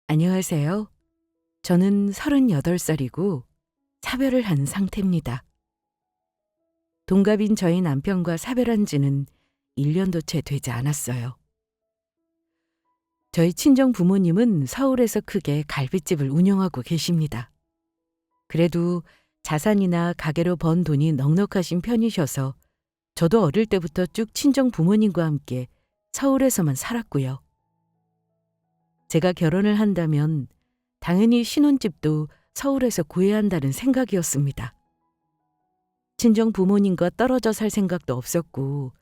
안녕하세요. 저는 38살이고 사별을 한 상태입니다. 동갑인 저희 남편과 사별한 지는 1년도 채 되지 않았어요. 저희 친정 부모님은 서울에서 크게 갈비집을 운영하고 계십니다. 그래도 자산이나 가게로 번 돈이 넉넉하신 편이셔서 저도 어릴 때부터 쭉 친정 부모님과 함께 서울에서만 살았고요. 제가 결혼을 한다면 당연히 신혼집도 서울에서 구해야 한다는 생각이었습니다. 친정 부모님과 떨어져 살 생각도 없었고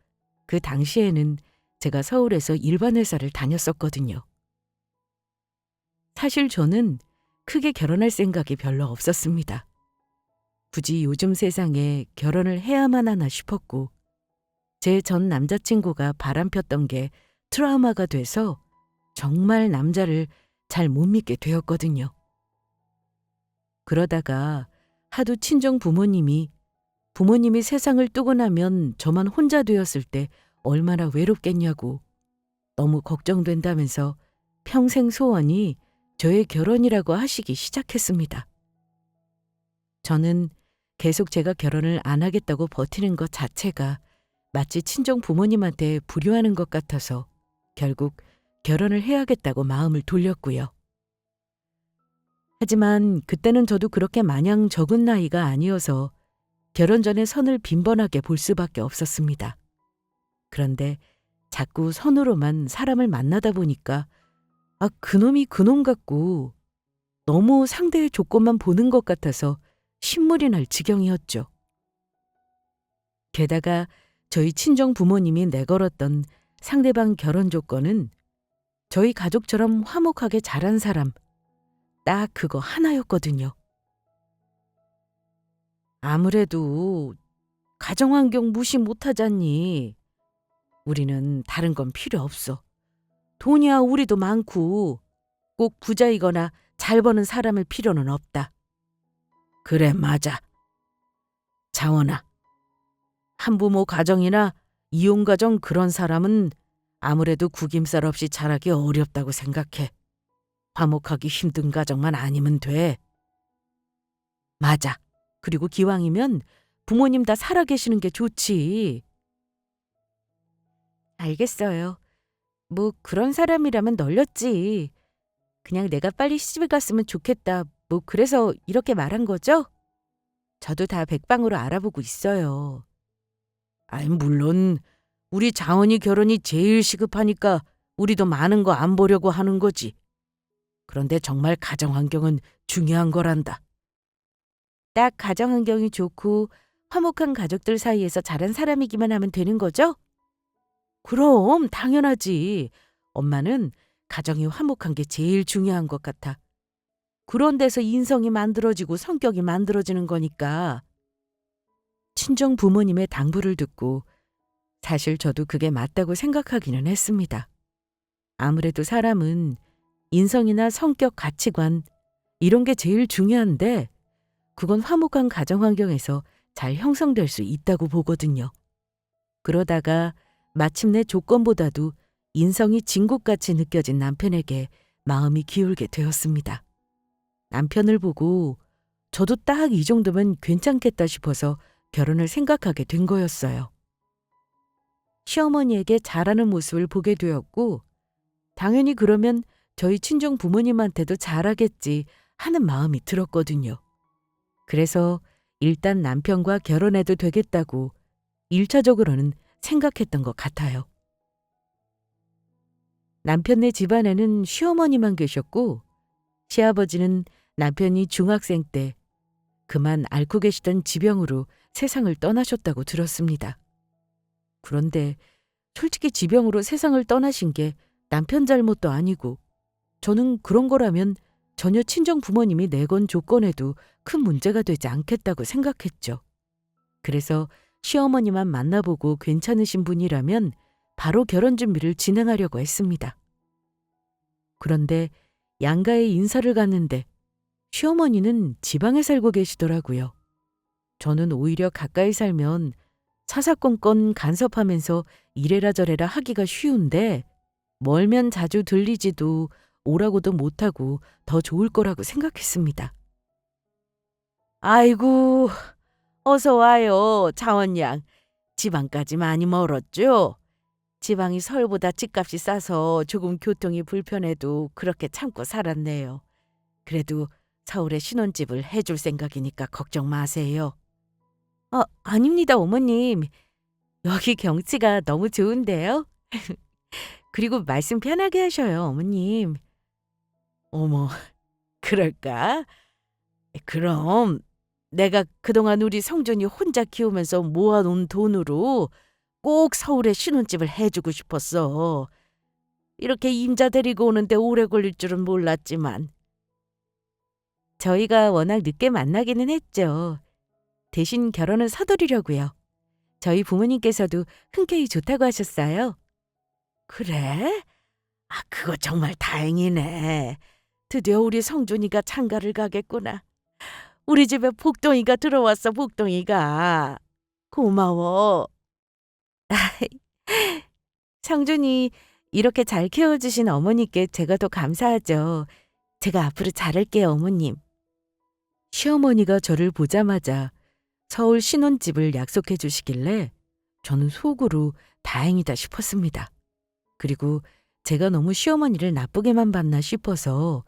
그 당시에는 제가 서울에서 일반 회사를 다녔었거든요. 사실 저는 크게 결혼할 생각이 별로 없었습니다. 굳이 요즘 세상에 결혼을 해야만 하나 싶었고 제 전 남자친구가 바람폈던 게 트라우마가 돼서 정말 남자를 잘 못 믿게 되었거든요. 그러다가 하도 친정 부모님이 세상을 뜨고 나면 저만 혼자 되었을 때 얼마나 외롭겠냐고 너무 걱정된다면서 평생 소원이 저의 결혼이라고 하시기 시작했습니다. 저는 계속 제가 결혼을 안 하겠다고 버티는 것 자체가 마치 친정 부모님한테 불효하는 것 같아서 결국 결혼을 해야겠다고 마음을 돌렸고요. 하지만 그때는 저도 그렇게 마냥 적은 나이가 아니어서 결혼 전에 선을 빈번하게 볼 수밖에 없었습니다. 그런데 자꾸 선으로만 사람을 만나다 보니까 그놈이 그놈 같고 너무 상대의 조건만 보는 것 같아서 신물이 날 지경이었죠. 게다가 저희 친정 부모님이 내걸었던 상대방 결혼 조건은 저희 가족처럼 화목하게 자란 사람, 딱 그거 하나였거든요. 아무래도 가정환경 무시 못하잖니. 우리는 다른 건 필요 없어. 돈이야 우리도 많고 꼭 부자이거나 잘 버는 사람일 필요는 없다. 그래 맞아. 장원아. 한부모 가정이나 이혼가정 그런 사람은 아무래도 구김살 없이 자라기 어렵다고 생각해. 화목하기 힘든 가정만 아니면 돼. 맞아. 그리고 기왕이면 부모님 다 살아계시는 게 좋지. 알겠어요. 뭐 그런 사람이라면 널렸지. 그냥 내가 빨리 시집을 갔으면 좋겠다. 뭐 그래서 이렇게 말한 거죠? 저도 다 백방으로 알아보고 있어요. 아이 물론 우리 장원이 결혼이 제일 시급하니까 우리도 많은 거 안 보려고 하는 거지. 그런데 정말 가정 환경은 중요한 거란다. 딱 가정 환경이 좋고 화목한 가족들 사이에서 자란 사람이기만 하면 되는 거죠? 그럼 당연하지. 엄마는 가정이 화목한 게 제일 중요한 것 같아. 그런 데서 인성이 만들어지고 성격이 만들어지는 거니까. 친정 부모님의 당부를 듣고 사실 저도 그게 맞다고 생각하기는 했습니다. 아무래도 사람은 인성이나 성격, 가치관 이런 게 제일 중요한데 그건 화목한 가정 환경에서 잘 형성될 수 있다고 보거든요. 그러다가 마침내 조건보다도 인성이 진국같이 느껴진 남편에게 마음이 기울게 되었습니다. 남편을 보고 저도 딱 이 정도면 괜찮겠다 싶어서 결혼을 생각하게 된 거였어요. 시어머니에게 잘하는 모습을 보게 되었고 당연히 그러면 저희 친정 부모님한테도 잘하겠지 하는 마음이 들었거든요. 그래서 일단 남편과 결혼해도 되겠다고 1차적으로는 생각했던 것 같아요. 남편네 집안에는 시어머니만 계셨고 시아버지는 남편이 중학생 때 그만 앓고 계시던 지병으로 세상을 떠나셨다고 들었습니다. 그런데 솔직히 지병으로 세상을 떠나신 게 남편 잘못도 아니고 저는 그런 거라면 전혀 친정 부모님이 내건 조건에도 큰 문제가 되지 않겠다고 생각했죠. 그래서 시어머니만 만나보고 괜찮으신 분이라면 바로 결혼 준비를 진행하려고 했습니다. 그런데 양가에 인사를 갔는데 시어머니는 지방에 살고 계시더라고요. 저는 오히려 가까이 살면 사사건건 간섭하면서 이래라 저래라 하기가 쉬운데 멀면 자주 들리지도 오라고도 못하고 더 좋을 거라고 생각했습니다. 아이고, 어서 와요, 차원양. 지방까지 많이 멀었죠? 지방이 서울보다 집값이 싸서 조금 교통이 불편해도 그렇게 참고 살았네요. 그래도 서울에 신혼집을 해줄 생각이니까 걱정 마세요. 아닙니다, 어머님. 여기 경치가 너무 좋은데요? 그리고 말씀 편하게 하셔요, 어머님. 어머, 그럴까? 그럼 내가 그동안 우리 성준이 혼자 키우면서 모아놓은 돈으로 꼭 서울에 신혼집을 해주고 싶었어. 이렇게 임자 데리고 오는데 오래 걸릴 줄은 몰랐지만. 저희가 워낙 늦게 만나기는 했죠. 대신 결혼은 서두르려고요. 저희 부모님께서도 흔쾌히 좋다고 하셨어요. 그래? 그거 정말 다행이네. 드디어 우리 성준이가 장가를 가겠구나. 우리 집에 복동이가 들어왔어, 복동이가. 고마워. 성준이 이렇게 잘 키워주신 어머니께 제가 더 감사하죠. 제가 앞으로 잘할게요, 어머님. 시어머니가 저를 보자마자 서울 신혼집을 약속해 주시길래 저는 속으로 다행이다 싶었습니다. 그리고 제가 너무 시어머니를 나쁘게만 봤나 싶어서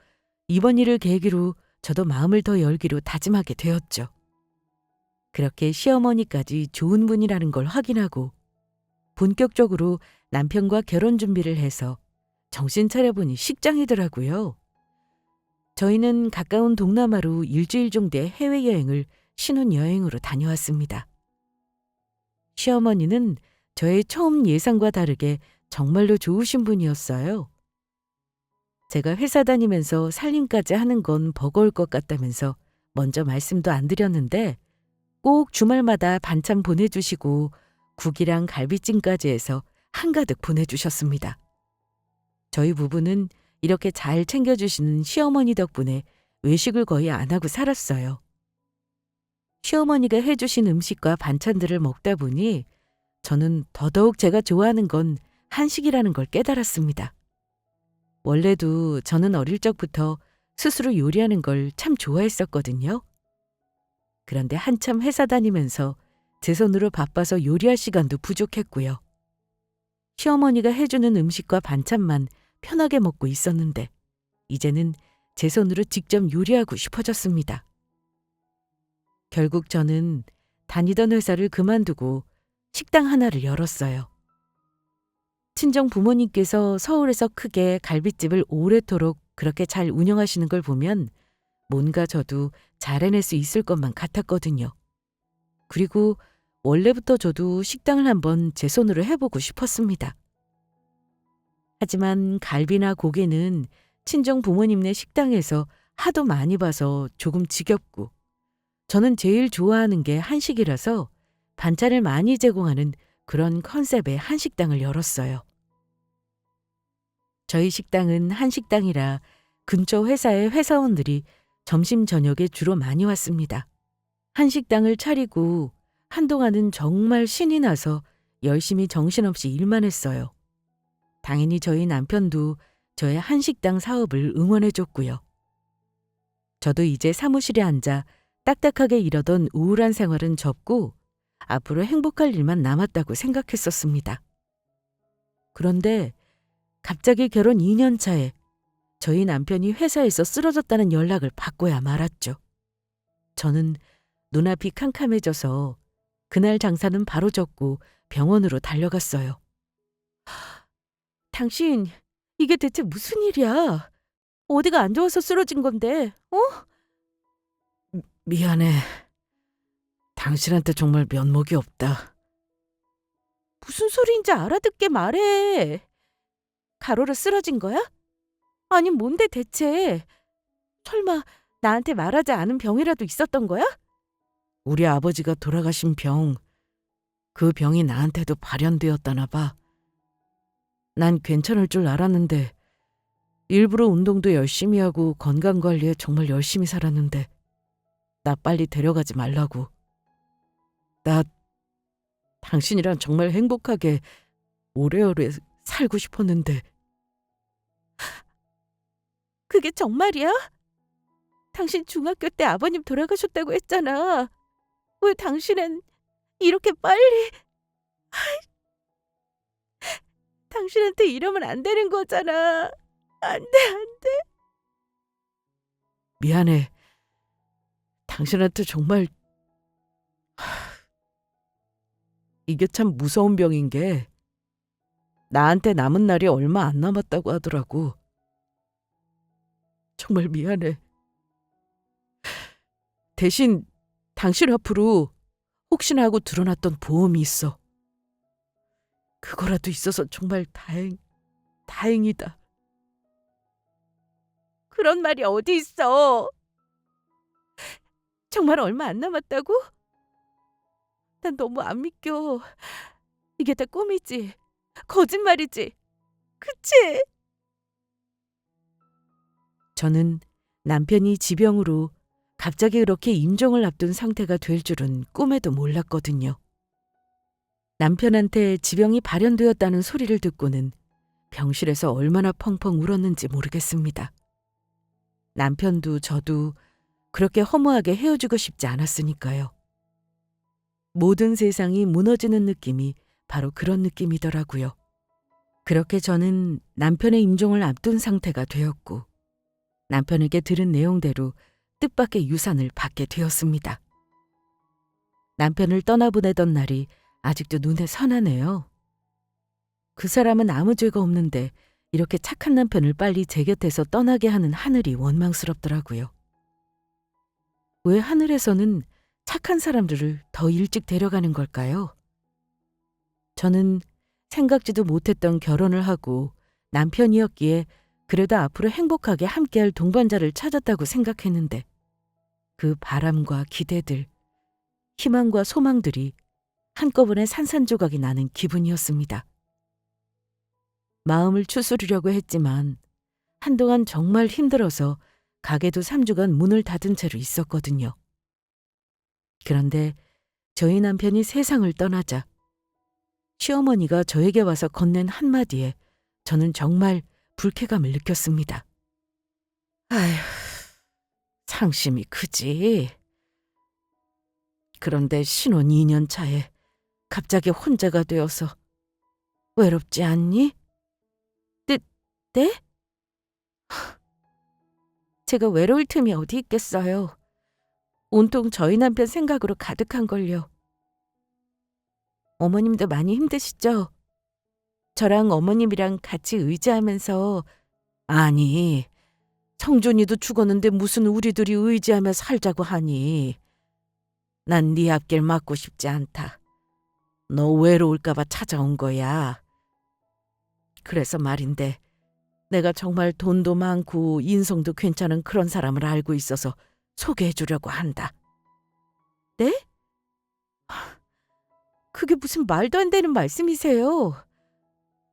이번 일을 계기로 저도 마음을 더 열기로 다짐하게 되었죠. 그렇게 시어머니까지 좋은 분이라는 걸 확인하고 본격적으로 남편과 결혼 준비를 해서 정신 차려보니 식장이더라고요. 저희는 가까운 동남아로 일주일 정도의 해외여행을 신혼여행으로 다녀왔습니다. 시어머니는 저의 처음 예상과 다르게 정말로 좋으신 분이었어요. 제가 회사 다니면서 살림까지 하는 건 버거울 것 같다면서 먼저 말씀도 안 드렸는데 꼭 주말마다 반찬 보내주시고 국이랑 갈비찜까지 해서 한가득 보내주셨습니다. 저희 부부는 이렇게 잘 챙겨주시는 시어머니 덕분에 외식을 거의 안 하고 살았어요. 시어머니가 해주신 음식과 반찬들을 먹다 보니 저는 더더욱 제가 좋아하는 건 한식이라는 걸 깨달았습니다. 원래도 저는 어릴 적부터 스스로 요리하는 걸 참 좋아했었거든요. 그런데 한참 회사 다니면서 제 손으로 바빠서 요리할 시간도 부족했고요. 시어머니가 해주는 음식과 반찬만 편하게 먹고 있었는데 이제는 제 손으로 직접 요리하고 싶어졌습니다. 결국 저는 다니던 회사를 그만두고 식당 하나를 열었어요. 친정 부모님께서 서울에서 크게 갈빗집을 오래도록 그렇게 잘 운영하시는 걸 보면 뭔가 저도 잘 해낼 수 있을 것만 같았거든요. 그리고 원래부터 저도 식당을 한번 제 손으로 해보고 싶었습니다. 하지만 갈비나 고기는 친정 부모님네 식당에서 하도 많이 봐서 조금 지겹고 저는 제일 좋아하는 게 한식이라서 반찬을 많이 제공하는 그런 컨셉의 한식당을 열었어요. 저희 식당은 한식당이라 근처 회사의 회사원들이 점심 저녁에 주로 많이 왔습니다. 한식당을 차리고 한동안은 정말 신이 나서 열심히 정신없이 일만 했어요. 당연히 저희 남편도 저의 한식당 사업을 응원해줬고요. 저도 이제 사무실에 앉아 딱딱하게 일하던 우울한 생활은 접고 앞으로 행복할 일만 남았다고 생각했었습니다. 그런데 갑자기 결혼 2년 차에 저희 남편이 회사에서 쓰러졌다는 연락을 받고야 말았죠. 저는 눈앞이 캄캄해져서 그날 장사는 바로 접고 병원으로 달려갔어요. 당신, 이게 대체 무슨 일이야? 어디가 안 좋아서 쓰러진 건데, 어? 미안해. 당신한테 정말 면목이 없다. 무슨 소리인지 알아듣게 말해. 가로로 쓰러진 거야? 아니, 뭔데 대체? 설마 나한테 말하지 않은 병이라도 있었던 거야? 우리 아버지가 돌아가신 병, 그 병이 나한테도 발현되었다나 봐. 난 괜찮을 줄 알았는데 일부러 운동도 열심히 하고 건강관리에 정말 열심히 살았는데 나 빨리 데려가지 말라고. 나 당신이랑 정말 행복하게 오래오래 살고 싶었는데. 그게 정말이야? 당신 중학교 때 아버님 돌아가셨다고 했잖아. 왜 당신은 이렇게 빨리... 당신한테 이러면 안 되는 거잖아. 안 돼, 안 돼. 미안해. 당신한테 정말... 이게 참 무서운 병인 게 나한테 남은 날이 얼마 안 남았다고 하더라고. 정말 미안해. 대신 당신 앞으로 혹시나 하고 들어놨던 보험이 있어. 그거라도 있어서 정말 다행이다. 그런 말이 어디 있어? 정말 얼마 안 남았다고? 난 너무 안 믿겨. 이게 다 꿈이지. 거짓말이지. 그치? 저는 남편이 지병으로 갑자기 그렇게 임종을 앞둔 상태가 될 줄은 꿈에도 몰랐거든요. 남편한테 지병이 발현되었다는 소리를 듣고는 병실에서 얼마나 펑펑 울었는지 모르겠습니다. 남편도 저도 그렇게 허무하게 헤어지고 싶지 않았으니까요. 모든 세상이 무너지는 느낌이 바로 그런 느낌이더라고요. 그렇게 저는 남편의 임종을 앞둔 상태가 되었고 남편에게 들은 내용대로 뜻밖의 유산을 받게 되었습니다. 남편을 떠나보내던 날이 아직도 눈에 선하네요. 그 사람은 아무 죄가 없는데 이렇게 착한 남편을 빨리 제 곁에서 떠나게 하는 하늘이 원망스럽더라고요. 왜 하늘에서는 착한 사람들을 더 일찍 데려가는 걸까요? 저는 생각지도 못했던 결혼을 하고 남편이었기에 그래도 앞으로 행복하게 함께할 동반자를 찾았다고 생각했는데 그 바람과 기대들, 희망과 소망들이 한꺼번에 산산조각이 나는 기분이었습니다. 마음을 추스르려고 했지만 한동안 정말 힘들어서 가게도 3주간 문을 닫은 채로 있었거든요. 그런데 저희 남편이 세상을 떠나자 시어머니가 저에게 와서 건넨 한마디에 저는 정말 불쾌감을 느꼈습니다. 아휴, 상심이 크지. 그런데 신혼 2년 차에 갑자기 혼자가 되어서 외롭지 않니? 네? 제가 외로울 틈이 어디 있겠어요. 온통 저희 남편 생각으로 가득한걸요. 어머님도 많이 힘드시죠? 저랑 어머님이랑 같이 의지하면서 아니, 성준이도 죽었는데 무슨 우리들이 의지하며 살자고 하니. 난 네 앞길 막고 싶지 않다. 너 외로울까 봐 찾아온 거야. 그래서 말인데 내가 정말 돈도 많고 인성도 괜찮은 그런 사람을 알고 있어서 소개해 주려고 한다. 네? 그게 무슨 말도 안 되는 말씀이세요.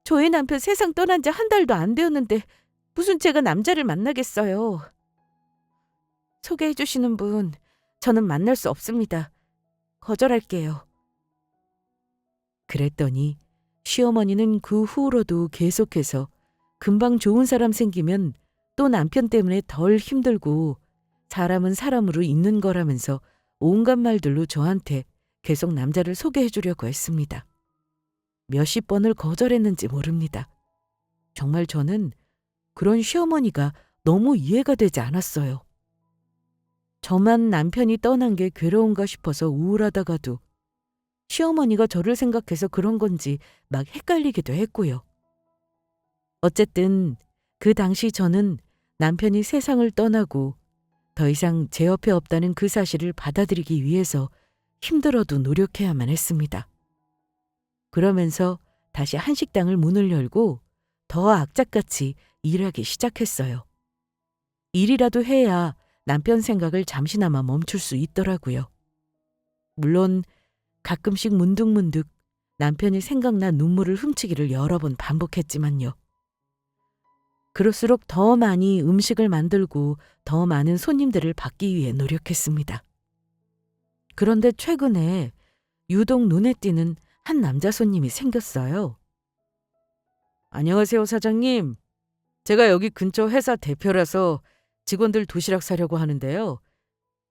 저희 남편 세상 떠난 지 한 달도 안 되었는데 무슨 제가 남자를 만나겠어요. 소개해 주시는 분 저는 만날 수 없습니다. 거절할게요. 그랬더니 시어머니는 그 후로도 계속해서 금방 좋은 사람 생기면 또 남편 때문에 덜 힘들고 사람은 사람으로 있는 거라면서 온갖 말들로 저한테 계속 남자를 소개해 주려고 했습니다. 몇십 번을 거절했는지 모릅니다. 정말 저는 그런 시어머니가 너무 이해가 되지 않았어요. 저만 남편이 떠난 게 괴로운가 싶어서 우울하다가도 시어머니가 저를 생각해서 그런 건지 막 헷갈리기도 했고요. 어쨌든 그 당시 저는 남편이 세상을 떠나고 더 이상 제 옆에 없다는 그 사실을 받아들이기 위해서 힘들어도 노력해야만 했습니다. 그러면서 다시 한식당을 문을 열고 더 악착같이 일하기 시작했어요. 일이라도 해야 남편 생각을 잠시나마 멈출 수 있더라고요. 물론 가끔씩 문득문득 남편이 생각나 눈물을 훔치기를 여러 번 반복했지만요. 그럴수록 더 많이 음식을 만들고 더 많은 손님들을 받기 위해 노력했습니다. 그런데 최근에 유독 눈에 띄는 한 남자 손님이 생겼어요. 안녕하세요, 사장님. 제가 여기 근처 회사 대표라서 직원들 도시락 사려고 하는데요.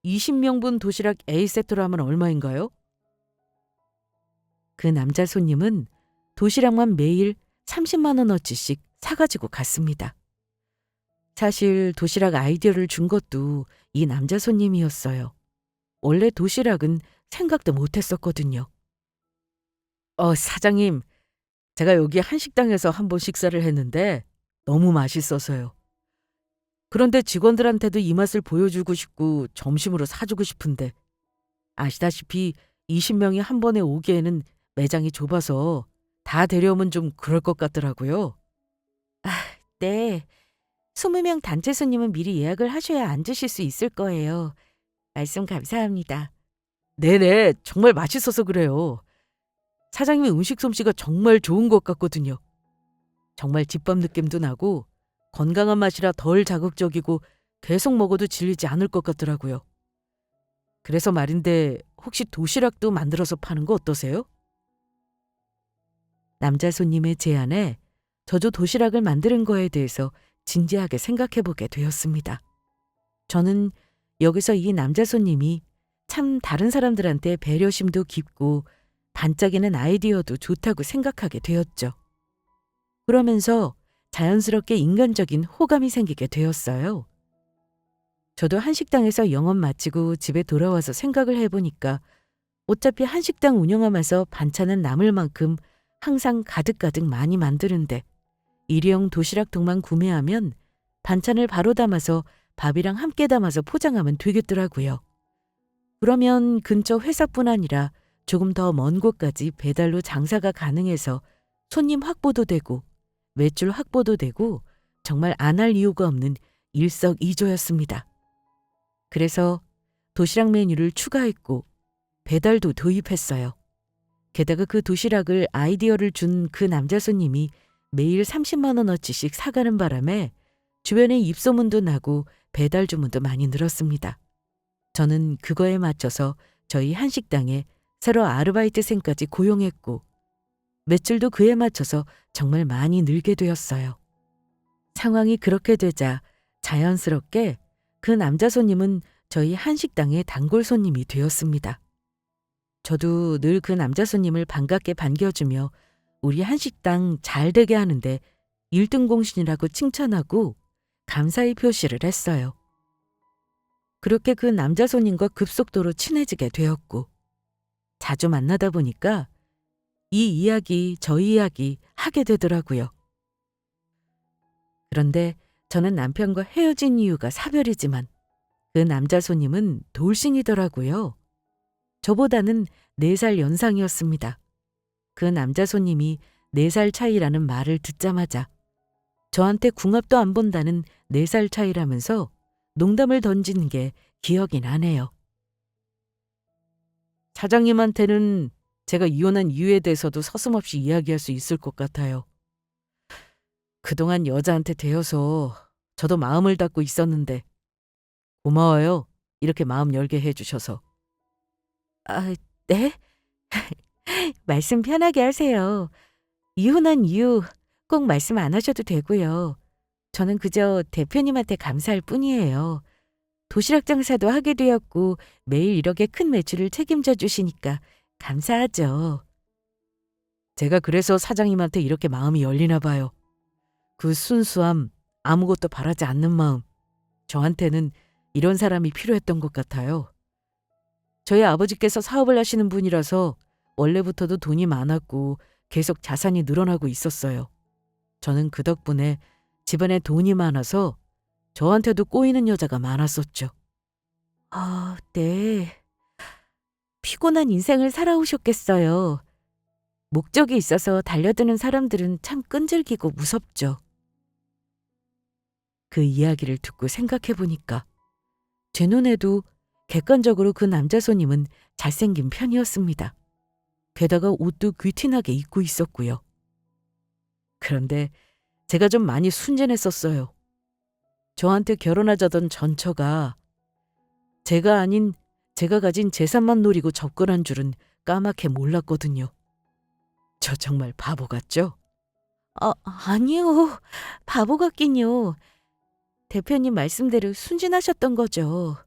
20명분 도시락 A 세트로 하면 얼마인가요? 그 남자 손님은 도시락만 매일 30만 원어치씩 사가지고 갔습니다. 사실 도시락 아이디어를 준 것도 이 남자 손님이었어요. 원래 도시락은 생각도 못했었거든요. 사장님, 제가 여기 한식당에서 한 번 식사를 했는데 너무 맛있어서요. 그런데 직원들한테도 이 맛을 보여주고 싶고 점심으로 사주고 싶은데 아시다시피 20명이 한 번에 오기에는 매장이 좁아서 다 데려오면 좀 그럴 것 같더라고요. 네. 20명 단체 손님은 미리 예약을 하셔야 앉으실 수 있을 거예요. 말씀 감사합니다. 네네, 정말 맛있어서 그래요. 사장님의 음식 솜씨가 정말 좋은 것 같거든요. 정말 집밥 느낌도 나고 건강한 맛이라 덜 자극적이고 계속 먹어도 질리지 않을 것 같더라고요. 그래서 말인데 혹시 도시락도 만들어서 파는 거 어떠세요? 남자 손님의 제안에 저도 도시락을 만드는 거에 대해서 진지하게 생각해 보게 되었습니다. 저는 여기서 이 남자 손님이 참 다른 사람들한테 배려심도 깊고 반짝이는 아이디어도 좋다고 생각하게 되었죠. 그러면서 자연스럽게 인간적인 호감이 생기게 되었어요. 저도 한식당에서 영업 마치고 집에 돌아와서 생각을 해보니까 어차피 한식당 운영하면서 반찬은 남을 만큼 항상 가득가득 많이 만드는데 일회용 도시락통만 구매하면 반찬을 바로 담아서 밥이랑 함께 담아서 포장하면 되겠더라고요. 그러면 근처 회사뿐 아니라 조금 더 먼 곳까지 배달로 장사가 가능해서 손님 확보도 되고 매출 확보도 되고 정말 안 할 이유가 없는 일석이조였습니다. 그래서 도시락 메뉴를 추가했고 배달도 도입했어요. 게다가 그 도시락을 아이디어를 준 그 남자 손님이 매일 30만 원어치씩 사가는 바람에 주변에 입소문도 나고 배달 주문도 많이 늘었습니다. 저는 그거에 맞춰서 저희 한식당에 새로 아르바이트생까지 고용했고 매출도 그에 맞춰서 정말 많이 늘게 되었어요. 상황이 그렇게 되자 자연스럽게 그 남자 손님은 저희 한식당의 단골 손님이 되었습니다. 저도 늘 그 남자 손님을 반갑게 반겨주며 우리 한식당 잘 되게 하는데 1등 공신이라고 칭찬하고 감사의 표시를 했어요. 그렇게 그 남자 손님과 급속도로 친해지게 되었고 자주 만나다 보니까 이 이야기 저희 이야기 하게 되더라고요. 그런데 저는 남편과 헤어진 이유가 사별이지만 그 남자 손님은 돌싱이더라고요. 저보다는 4살 연상이었습니다. 그 남자 손님이 4살 차이라는 말을 듣자마자 저한테 궁합도 안 본다는 4살 차이라면서 농담을 던지는 게 기억이 나네요. 사장님한테는 제가 이혼한 이유에 대해서도 서슴없이 이야기할 수 있을 것 같아요. 그동안 여자한테 대여서 저도 마음을 닫고 있었는데 고마워요. 이렇게 마음 열게 해주셔서. 네? 말씀 편하게 하세요. 이혼한 이유 꼭 말씀 안 하셔도 되고요. 저는 그저 대표님한테 감사할 뿐이에요. 도시락 장사도 하게 되었고 매일 이렇게 큰 매출을 책임져 주시니까 감사하죠. 제가 그래서 사장님한테 이렇게 마음이 열리나 봐요. 그 순수함, 아무것도 바라지 않는 마음. 저한테는 이런 사람이 필요했던 것 같아요. 저희 아버지께서 사업을 하시는 분이라서 원래부터도 돈이 많았고 계속 자산이 늘어나고 있었어요. 저는 그 덕분에 집안에 돈이 많아서 저한테도 꼬이는 여자가 많았었죠. 네. 피곤한 인생을 살아오셨겠어요. 목적이 있어서 달려드는 사람들은 참 끈질기고 무섭죠. 그 이야기를 듣고 생각해 보니까 제 눈에도 객관적으로 그 남자 손님은 잘생긴 편이었습니다. 게다가 옷도 귀티나게 입고 있었고요. 그런데 제가 좀 많이 순진했었어요. 저한테 결혼하자던 전처가 제가 아닌 제가 가진 재산만 노리고 접근한 줄은 까맣게 몰랐거든요. 저 정말 바보 같죠? 아니요. 바보 같긴요. 대표님 말씀대로 순진하셨던 거죠.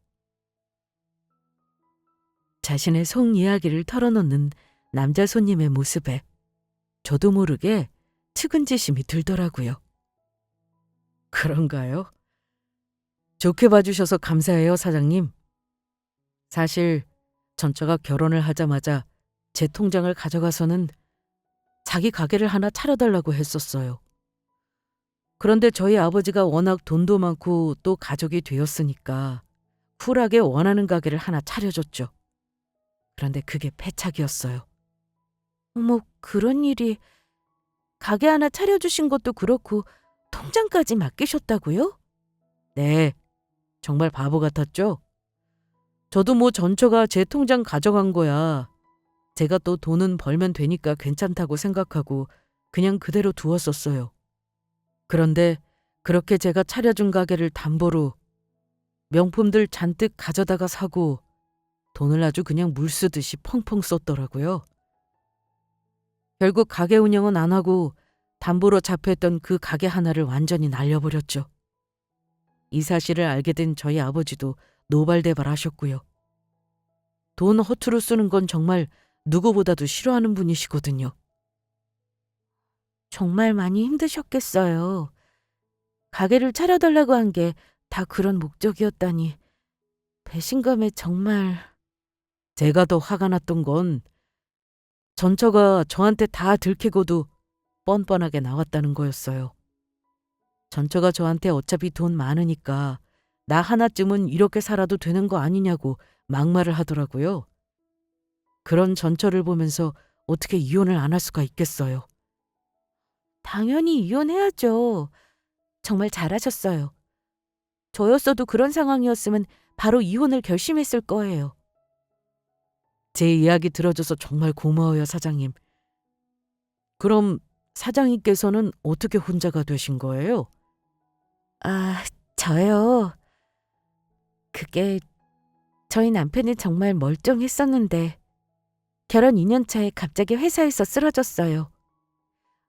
자신의 속 이야기를 털어놓는 남자 손님의 모습에 저도 모르게 측은지심이 들더라고요. 그런가요? 좋게 봐주셔서 감사해요, 사장님. 사실 전처가 결혼을 하자마자 제 통장을 가져가서는 자기 가게를 하나 차려달라고 했었어요. 그런데 저희 아버지가 워낙 돈도 많고 또 가족이 되었으니까 쿨하게 원하는 가게를 하나 차려줬죠. 그런데 그게 패착이었어요. 어머, 그런 일이. 가게 하나 차려주신 것도 그렇고 통장까지 맡기셨다고요? 네, 정말 바보 같았죠? 저도 뭐 전처가 제 통장 가져간 거야. 제가 또 돈은 벌면 되니까 괜찮다고 생각하고 그냥 그대로 두었었어요. 그런데 그렇게 제가 차려준 가게를 담보로 명품들 잔뜩 가져다가 사고 돈을 아주 그냥 물 쓰듯이 펑펑 썼더라고요. 결국 가게 운영은 안 하고 담보로 잡혀있던 그 가게 하나를 완전히 날려버렸죠. 이 사실을 알게 된 저희 아버지도 노발대발하셨고요. 돈 허투루 쓰는 건 정말 누구보다도 싫어하는 분이시거든요. 정말 많이 힘드셨겠어요. 가게를 차려달라고 한 게 다 그런 목적이었다니. 배신감에 정말. 제가 더 화가 났던 건 전처가 저한테 다 들키고도 뻔뻔하게 나왔다는 거였어요. 전처가 저한테 어차피 돈 많으니까 나 하나쯤은 이렇게 살아도 되는 거 아니냐고 막말을 하더라고요. 그런 전처를 보면서 어떻게 이혼을 안 할 수가 있겠어요. 당연히 이혼해야죠. 정말 잘하셨어요. 저였어도 그런 상황이었으면 바로 이혼을 결심했을 거예요. 제 이야기 들어줘서 정말 고마워요, 사장님. 그럼 사장님께서는 어떻게 혼자가 되신 거예요? 저요. 그게 저희 남편이 정말 멀쩡했었는데 결혼 2년 차에 갑자기 회사에서 쓰러졌어요.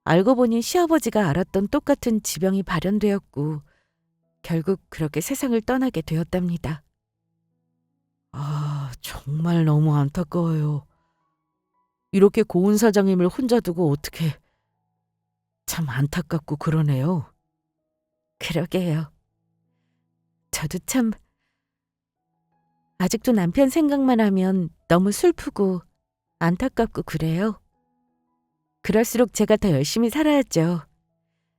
알고 보니 시아버지가 앓았던 똑같은 지병이 발현되었고 결국 그렇게 세상을 떠나게 되었답니다. 정말 너무 안타까워요. 이렇게 고운 사장님을 혼자 두고 어떻게. 참 안타깝고 그러네요. 그러게요. 저도 참 아직도 남편 생각만 하면 너무 슬프고 안타깝고 그래요. 그럴수록 제가 더 열심히 살아야죠.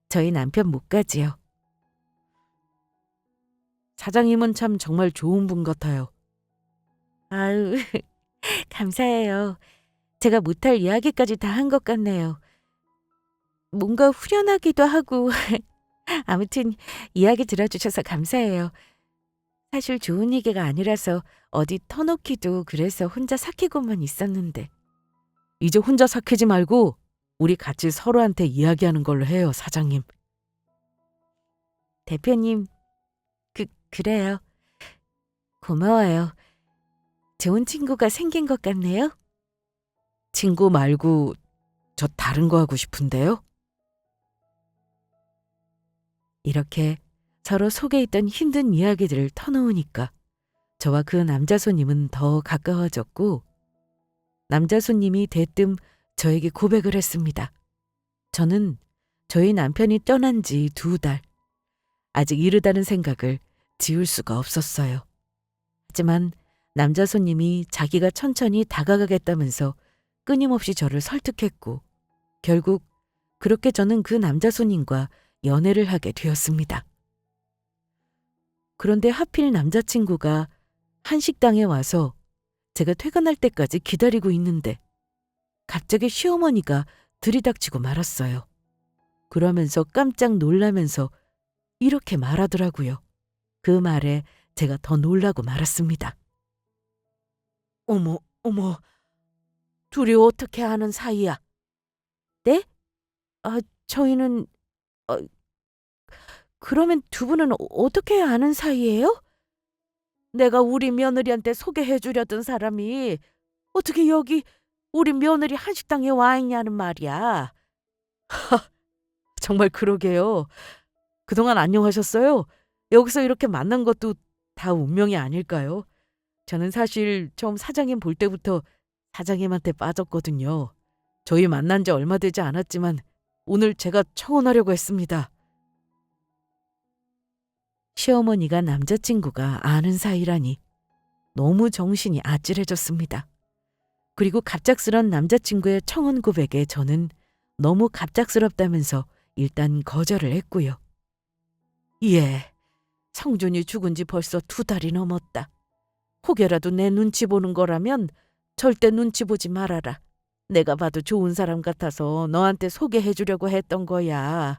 저희 남편 몫까지요. 사장님은 참 정말 좋은 분 같아요. 아유, 감사해요. 제가 못할 이야기까지 다 한 것 같네요. 뭔가 후련하기도 하고 아무튼 이야기 들어주셔서 감사해요. 사실 좋은 얘기가 아니라서 어디 터놓기도 그래서 혼자 삭히고만 있었는데. 이제 혼자 삭히지 말고 우리 같이 서로한테 이야기하는 걸로 해요, 사장님. 대표님, 그래요. 고마워요. 좋은 친구가 생긴 것 같네요. 친구 말고 저 다른 거 하고 싶은데요. 이렇게 서로 속에 있던 힘든 이야기들을 터놓으니까 저와 그 남자 손님은 더 가까워졌고 남자 손님이 대뜸 저에게 고백을 했습니다. 저는 저희 남편이 떠난 지 2달. 아직 이르다는 생각을 지울 수가 없었어요. 하지만 남자 손님이 자기가 천천히 다가가겠다면서 끊임없이 저를 설득했고 결국 그렇게 저는 그 남자 손님과 연애를 하게 되었습니다. 그런데 하필 남자친구가 한식당에 와서 제가 퇴근할 때까지 기다리고 있는데 갑자기 시어머니가 들이닥치고 말았어요. 그러면서 깜짝 놀라면서 이렇게 말하더라고요. 그 말에 제가 더 놀라고 말았습니다. 어머, 둘이 어떻게 아는 사이야? 네? 저희는. 그러면 두 분은 어떻게 아는 사이예요? 내가 우리 며느리한테 소개해 주려던 사람이 어떻게 여기 우리 며느리 한식당에 와 있냐는 말이야. 정말 그러게요. 그동안 안녕하셨어요? 여기서 이렇게 만난 것도 다 운명이 아닐까요? 저는 사실 처음 사장님 볼 때부터 사장님한테 빠졌거든요. 저희 만난 지 얼마 되지 않았지만 오늘 제가 청혼하려고 했습니다. 시어머니가 남자친구가 아는 사이라니 너무 정신이 아찔해졌습니다. 그리고 갑작스런 남자친구의 청혼 고백에 저는 너무 갑작스럽다면서 일단 거절을 했고요. 예, 성준이 죽은 지 벌써 2달이 넘었다. 혹여라도 내 눈치 보는 거라면 절대 눈치 보지 말아라. 내가 봐도 좋은 사람 같아서 너한테 소개해 주려고 했던 거야.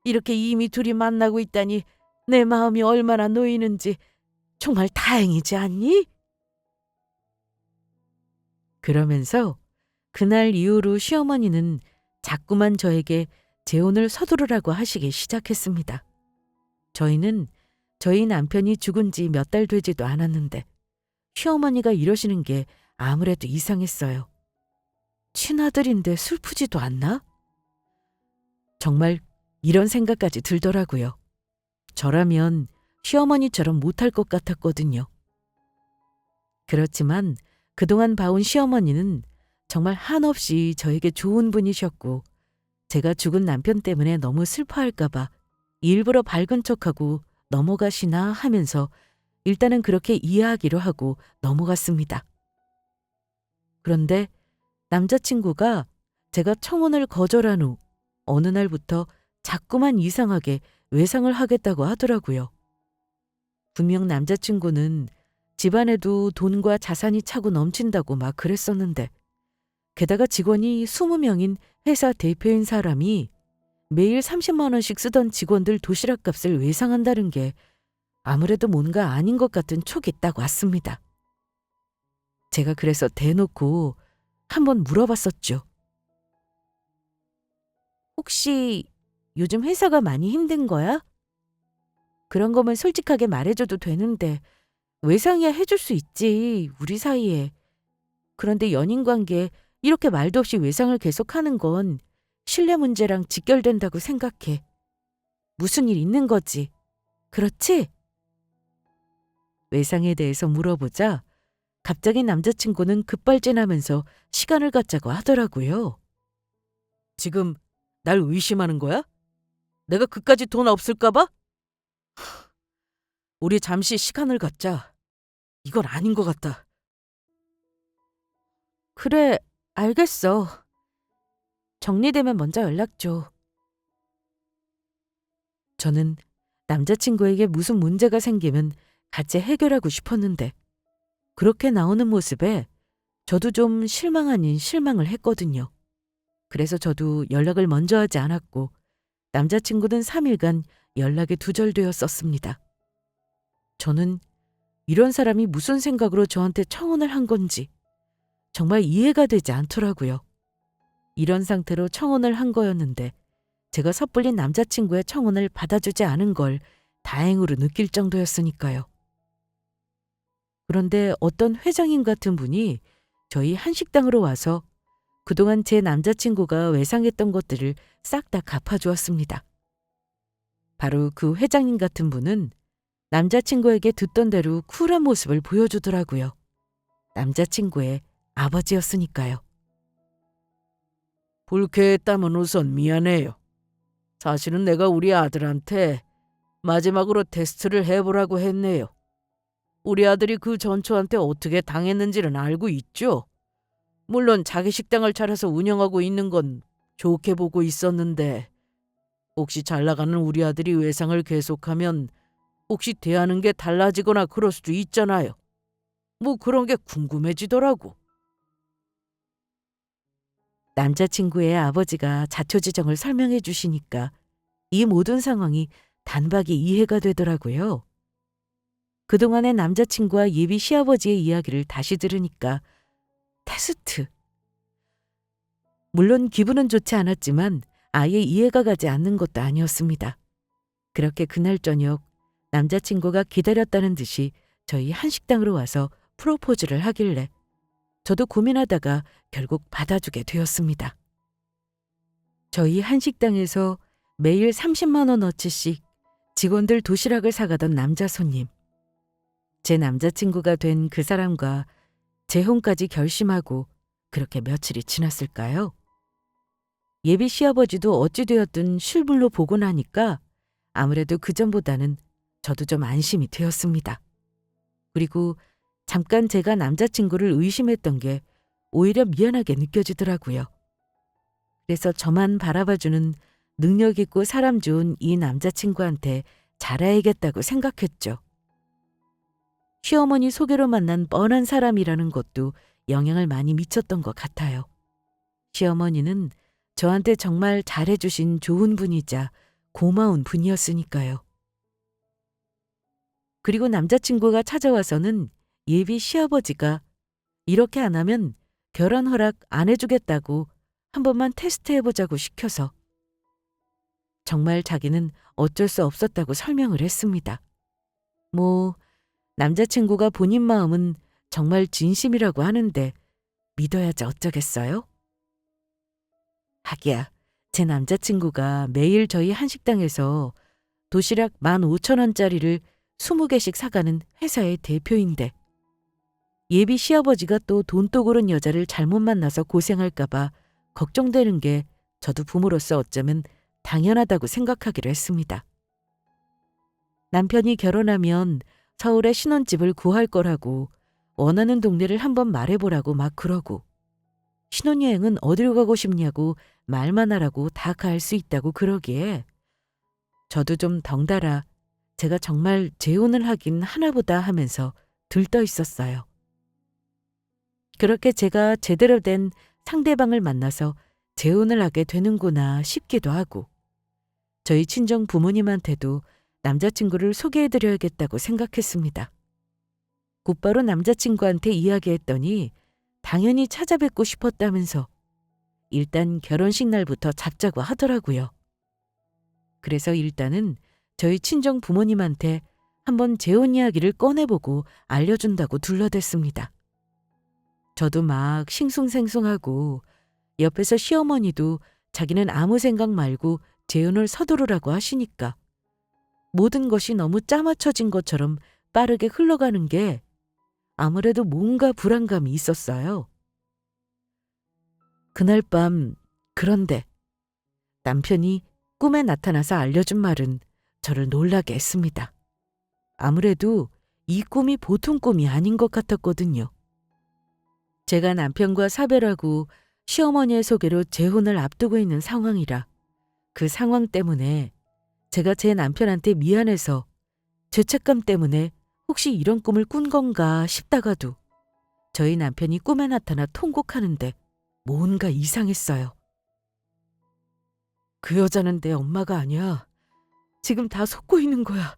이렇게 이미 둘이 만나고 있다니 내 마음이 얼마나 놓이는지 정말 다행이지 않니? 그러면서 그날 이후로 시어머니는 자꾸만 저에게 재혼을 서두르라고 하시기 시작했습니다. 저희는 저희 남편이 죽은 지 몇 달 되지도 않았는데 시어머니가 이러시는 게 아무래도 이상했어요. 친아들인데 슬프지도 않나? 정말 이런 생각까지 들더라고요. 저라면 시어머니처럼 못할 것 같았거든요. 그렇지만 그동안 봐온 시어머니는 정말 한없이 저에게 좋은 분이셨고 제가 죽은 남편 때문에 너무 슬퍼할까 봐 일부러 밝은 척하고 넘어가시나 하면서 일단은 그렇게 이해하기로 하고 넘어갔습니다. 그런데 남자친구가 제가 청혼을 거절한 후 어느 날부터 자꾸만 이상하게 외상을 하겠다고 하더라고요. 분명 남자친구는 집안에도 돈과 자산이 차고 넘친다고 막 그랬었는데 게다가 직원이 20명인 회사 대표인 사람이 매일 30만 원씩 쓰던 직원들 도시락값을 외상한다는 게 아무래도 뭔가 아닌 것 같은 촉이 딱 왔습니다. 제가 그래서 대놓고 한번 물어봤었죠. 혹시 요즘 회사가 많이 힘든 거야? 그런 거면 솔직하게 말해줘도 되는데 외상이야 해줄 수 있지, 우리 사이에. 그런데 연인 관계에 이렇게 말도 없이 외상을 계속하는 건 신뢰 문제랑 직결된다고 생각해. 무슨 일 있는 거지. 그렇지? 외상에 대해서 물어보자 갑자기 남자친구는 급발진하면서 시간을 갖자고 하더라고요. 지금 날 의심하는 거야? 내가 그까지 돈 없을까 봐? 우리 잠시 시간을 갖자. 이건 아닌 것 같다. 그래, 알겠어. 정리되면 먼저 연락 줘. 저는 남자친구에게 무슨 문제가 생기면 같이 해결하고 싶었는데 그렇게 나오는 모습에 저도 좀 실망 아닌 실망을 했거든요. 그래서 저도 연락을 먼저 하지 않았고 남자친구는 3일간 연락이 두절되었었습니다. 저는 이런 사람이 무슨 생각으로 저한테 청혼을 한 건지 정말 이해가 되지 않더라고요. 이런 상태로 청혼을 한 거였는데 제가 섣불리 남자친구의 청혼을 받아주지 않은 걸 다행으로 느낄 정도였으니까요. 그런데 어떤 회장님 같은 분이 저희 한식당으로 와서 그동안 제 남자친구가 외상했던 것들을 싹 다 갚아주었습니다. 바로 그 회장님 같은 분은 남자친구에게 듣던 대로 쿨한 모습을 보여주더라고요. 남자친구의 아버지였으니까요. 불쾌했다면 우선 미안해요. 사실은 내가 우리 아들한테 마지막으로 테스트를 해보라고 했네요. 우리 아들이 그 전초한테 어떻게 당했는지는 알고 있죠. 물론 자기 식당을 차려서 운영하고 있는 건 좋게 보고 있었는데 혹시 잘 나가는 우리 아들이 외상을 계속하면 혹시 대하는 게 달라지거나 그럴 수도 있잖아요. 뭐 그런 게 궁금해지더라고. 남자친구의 아버지가 자초지정을 설명해 주시니까 이 모든 상황이 단박에 이해가 되더라고요. 그동안의 남자친구와 예비 시아버지의 이야기를 다시 들으니까 테스트. 물론 기분은 좋지 않았지만 아예 이해가 가지 않는 것도 아니었습니다. 그렇게 그날 저녁 남자친구가 기다렸다는 듯이 저희 한식당으로 와서 프로포즈를 하길래 저도 고민하다가 결국 받아주게 되었습니다. 저희 한식당에서 매일 30만 원어치씩 직원들 도시락을 사가던 남자 손님. 제 남자친구가 된 그 사람과 재혼까지 결심하고 그렇게 며칠이 지났을까요? 예비 시아버지도 어찌 되었든 실물로 보고 나니까 아무래도 그전보다는 저도 좀 안심이 되었습니다. 그리고 잠깐 제가 남자친구를 의심했던 게 오히려 미안하게 느껴지더라고요. 그래서 저만 바라봐주는 능력 있고 사람 좋은 이 남자친구한테 잘해야겠다고 생각했죠. 시어머니 소개로 만난 뻔한 사람이라는 것도 영향을 많이 미쳤던 것 같아요. 시어머니는 저한테 정말 잘해주신 좋은 분이자 고마운 분이었으니까요. 그리고 남자친구가 찾아와서는 예비 시아버지가 이렇게 안 하면 결혼 허락 안 해주겠다고 한 번만 테스트해보자고 시켜서 정말 자기는 어쩔 수 없었다고 설명을 했습니다. 뭐 남자친구가 본인 마음은 정말 진심이라고 하는데 믿어야지 어쩌겠어요? 하기야 제 남자친구가 매일 저희 한식당에서 도시락 15,000원짜리를 20개씩 사가는 회사의 대표인데 예비 시아버지가 또 돈독으로는 여자를 잘못 만나서 고생할까봐 걱정되는 게 저도 부모로서 어쩌면 당연하다고 생각하기로 했습니다. 남편이 결혼하면 서울에 신혼집을 구할 거라고 원하는 동네를 한번 말해보라고 막 그러고 신혼여행은 어디로 가고 싶냐고 말만 하라고 다 갈 수 있다고 그러기에 저도 좀 덩달아 제가 정말 재혼을 하긴 하나보다 하면서 들떠 있었어요. 그렇게 제가 제대로 된 상대방을 만나서 재혼을 하게 되는구나 싶기도 하고 저희 친정 부모님한테도 남자친구를 소개해드려야겠다고 생각했습니다. 곧바로 남자친구한테 이야기했더니 당연히 찾아뵙고 싶었다면서 일단 결혼식 날부터 잡자고 하더라고요. 그래서 일단은 저희 친정 부모님한테 한번 재혼 이야기를 꺼내보고 알려준다고 둘러댔습니다. 저도 막 싱숭생숭하고 옆에서 시어머니도 자기는 아무 생각 말고 재혼을 서두르라고 하시니까 모든 것이 너무 짜맞춰진 것처럼 빠르게 흘러가는 게 아무래도 뭔가 불안감이 있었어요. 그날 밤 그런데 남편이 꿈에 나타나서 알려준 말은 저를 놀라게 했습니다. 아무래도 이 꿈이 보통 꿈이 아닌 것 같았거든요. 제가 남편과 사별하고 시어머니의 소개로 재혼을 앞두고 있는 상황이라 그 상황 때문에 제가 제 남편한테 미안해서 죄책감 때문에 혹시 이런 꿈을 꾼 건가 싶다가도 저희 남편이 꿈에 나타나 통곡하는데 뭔가 이상했어요. 그 여자는 내 엄마가 아니야. 지금 다 속고 있는 거야.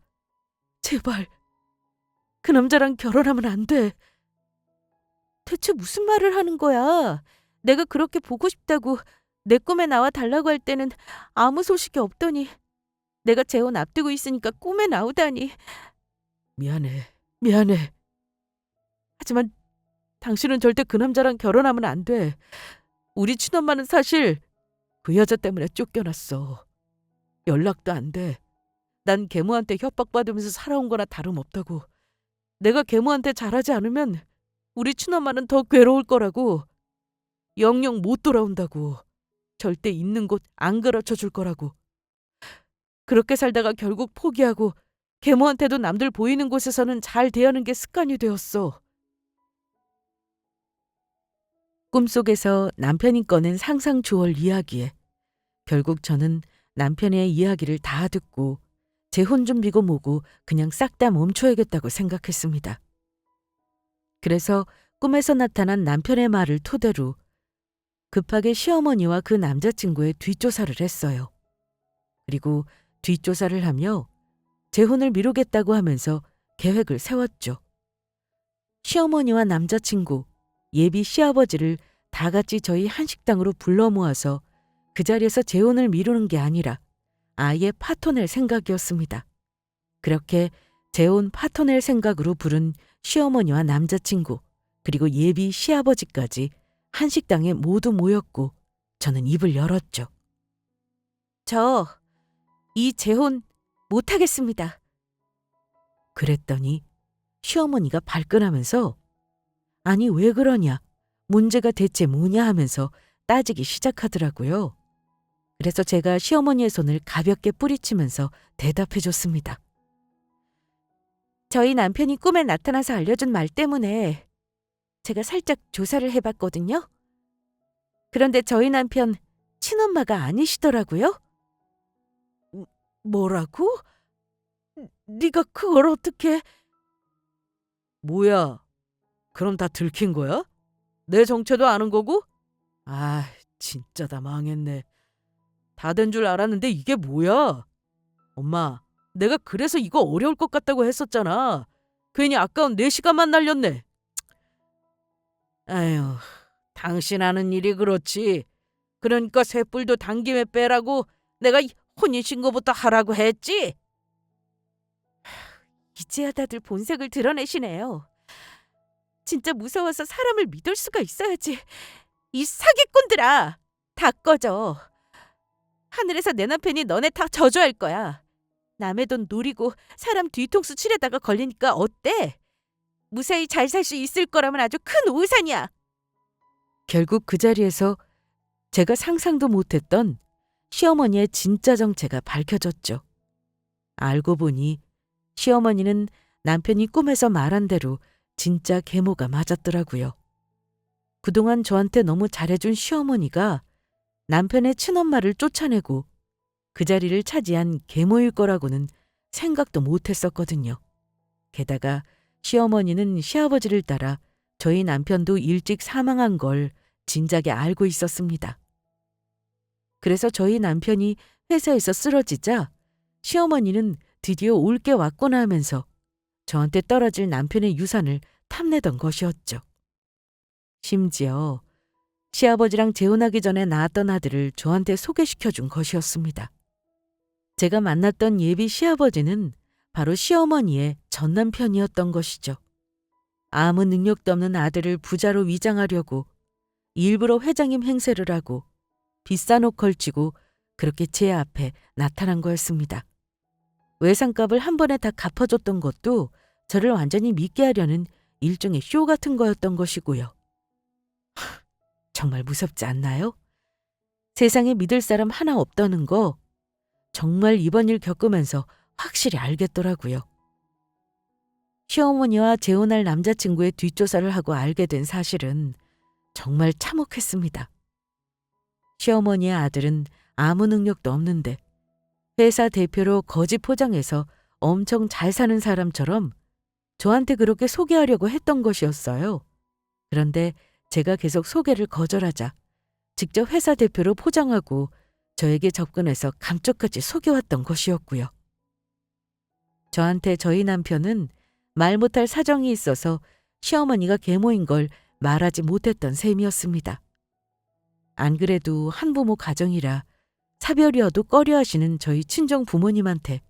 제발. 그 남자랑 결혼하면 안 돼. 대체 무슨 말을 하는 거야? 내가 그렇게 보고 싶다고 내 꿈에 나와 달라고 할 때는 아무 소식이 없더니 내가 재혼 앞두고 있으니까 꿈에 나오다니. 미안해. 미안해. 하지만 당신은 절대 그 남자랑 결혼하면 안 돼. 우리 친엄마는 사실 그 여자 때문에 쫓겨났어. 연락도 안 돼. 난 계모한테 협박받으면서 살아온 거나 다름없다고. 내가 계모한테 잘하지 않으면 우리 친엄마는 더 괴로울 거라고. 영영 못 돌아온다고. 절대 있는 곳 안 가르쳐 줄 거라고. 그렇게 살다가 결국 포기하고 계모한테도 남들 보이는 곳에서는 잘 대하는 게 습관이 되었어. 꿈속에서 남편이 꺼낸 상상 초월 이야기에 결국 저는 남편의 이야기를 다 듣고 재혼 준비고 뭐고 그냥 싹 다 멈춰야겠다고 생각했습니다. 그래서 꿈에서 나타난 남편의 말을 토대로 급하게 시어머니와 그 남자친구의 뒷조사를 했어요. 그리고 뒷조사를 하며 재혼을 미루겠다고 하면서 계획을 세웠죠. 시어머니와 남자친구, 예비 시아버지를 다 같이 저희 한식당으로 불러 모아서 그 자리에서 재혼을 미루는 게 아니라 아예 파토낼 생각이었습니다. 그렇게 재혼 파토낼 생각으로 부른 시어머니와 남자친구 그리고 예비 시아버지까지 한식당에 모두 모였고 저는 입을 열었죠. 저 이 재혼 못하겠습니다. 그랬더니 시어머니가 발끈하면서 아니 왜 그러냐, 문제가 대체 뭐냐 하면서 따지기 시작하더라고요. 그래서 제가 시어머니의 손을 가볍게 뿌리치면서 대답해 줬습니다. 저희 남편이 꿈에 나타나서 알려준 말 때문에 제가 살짝 조사를 해봤거든요. 그런데 저희 남편 친엄마가 아니시더라고요. 뭐라고? 네가 그걸 어떻게... 뭐야, 그럼 다 들킨 거야? 내 정체도 아는 거고? 아, 진짜 다 망했네. 다 된 줄 알았는데 이게 뭐야? 엄마, 내가 그래서 이거 어려울 것 같다고 했었잖아. 괜히 아까운 4시간만 날렸네. 아휴, 당신 하는 일이 그렇지. 그러니까 쇳불도 당김에 빼라고 내가 혼인신고부터 하라고 했지. 이제야 다들 본색을 드러내시네요. 진짜 무서워서 사람을 믿을 수가 있어야지. 이 사기꾼들아, 다 꺼져. 하늘에서 내 남편이 너네 다 저주할 거야. 남의 돈 노리고 사람 뒤통수 치려다가 걸리니까 어때? 무사히 잘 살 수 있을 거라면 아주 큰 오산이야. 결국 그 자리에서 제가 상상도 못했던 시어머니의 진짜 정체가 밝혀졌죠. 알고 보니 시어머니는 남편이 꿈에서 말한 대로 진짜 계모가 맞았더라고요. 그동안 저한테 너무 잘해준 시어머니가 남편의 친엄마를 쫓아내고 그 자리를 차지한 계모일 거라고는 생각도 못했었거든요. 게다가 시어머니는 시아버지를 따라 저희 남편도 일찍 사망한 걸 진작에 알고 있었습니다. 그래서 저희 남편이 회사에서 쓰러지자 시어머니는 드디어 올 게 왔구나 하면서 저한테 떨어질 남편의 유산을 탐내던 것이었죠. 심지어 시아버지랑 재혼하기 전에 낳았던 아들을 저한테 소개시켜준 것이었습니다. 제가 만났던 예비 시아버지는 바로 시어머니의 전남편이었던 것이죠. 아무 능력도 없는 아들을 부자로 위장하려고 일부러 회장님 행세를 하고 비싼 옷 걸치고 그렇게 제 앞에 나타난 거였습니다. 외상값을 한 번에 다 갚아줬던 것도 저를 완전히 믿게 하려는 일종의 쇼 같은 거였던 것이고요. 정말 무섭지 않나요? 세상에 믿을 사람 하나 없다는 거 정말 이번 일 겪으면서 확실히 알겠더라고요. 시어머니와 재혼할 남자친구의 뒷조사를 하고 알게 된 사실은 정말 참혹했습니다. 시어머니의 아들은 아무 능력도 없는데 회사 대표로 거짓 포장해서 엄청 잘 사는 사람처럼 저한테 그렇게 소개하려고 했던 것이었어요. 그런데 제가 계속 소개를 거절하자 직접 회사 대표로 포장하고 저에게 접근해서 감쪽같이 속여왔던 것이었고요. 저한테 저희 남편은 말 못할 사정이 있어서 시어머니가 계모인 걸 말하지 못했던 셈이었습니다. 안 그래도 한부모 가정이라 사별이어도 꺼려하시는 저희 친정 부모님한테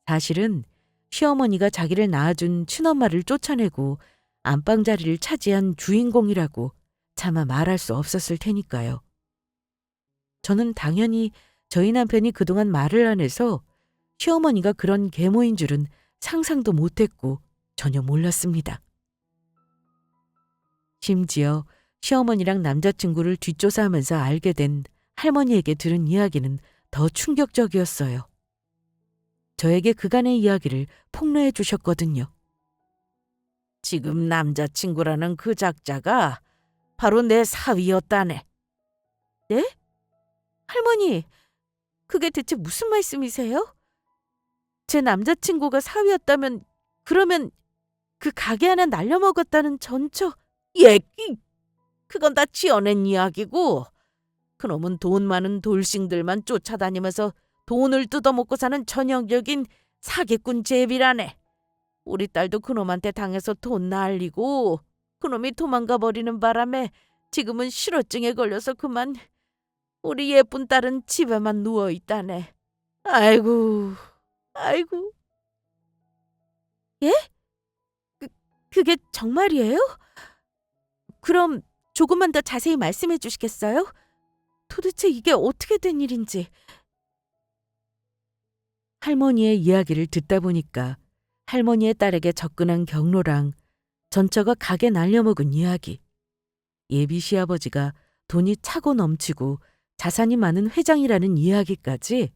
사실은 시어머니가 자기를 낳아준 친엄마를 쫓아내고 안방 자리를 차지한 주인공이라고 차마 말할 수 없었을 테니까요. 저는 당연히 저희 남편이 그동안 말을 안 해서 시어머니가 그런 계모인 줄은 상상도 못했고 전혀 몰랐습니다. 심지어 시어머니랑 남자친구를 뒷조사하면서 알게 된 할머니에게 들은 이야기는 더 충격적이었어요. 저에게 그간의 이야기를 폭로해 주셨거든요. 지금 남자친구라는 그 작자가 바로 내 사위였다네. 네? 할머니, 그게 대체 무슨 말씀이세요? 제 남자친구가 사위였다면 그러면 그 가게 하나 날려먹었다는 전처... 얘기! 그건 다 지어낸 이야기고 그놈은 돈 많은 돌싱들만 쫓아다니면서 돈을 뜯어먹고 사는 전형적인 사기꾼 제비라네. 우리 딸도 그놈한테 당해서 돈 날리고 그놈이 도망가 버리는 바람에 지금은 실어증에 걸려서 그만 우리 예쁜 딸은 집에만 누워있다네. 아이고, 아이고. 예? 그게 정말이에요? 그럼 조금만 더 자세히 말씀해 주시겠어요? 도대체 이게 어떻게 된 일인지. 할머니의 이야기를 듣다 보니까 할머니의 딸에게 접근한 경로랑 전처가 가게 날려먹은 이야기, 예비 시아버지가 돈이 차고 넘치고 자산이 많은 회장이라는 이야기까지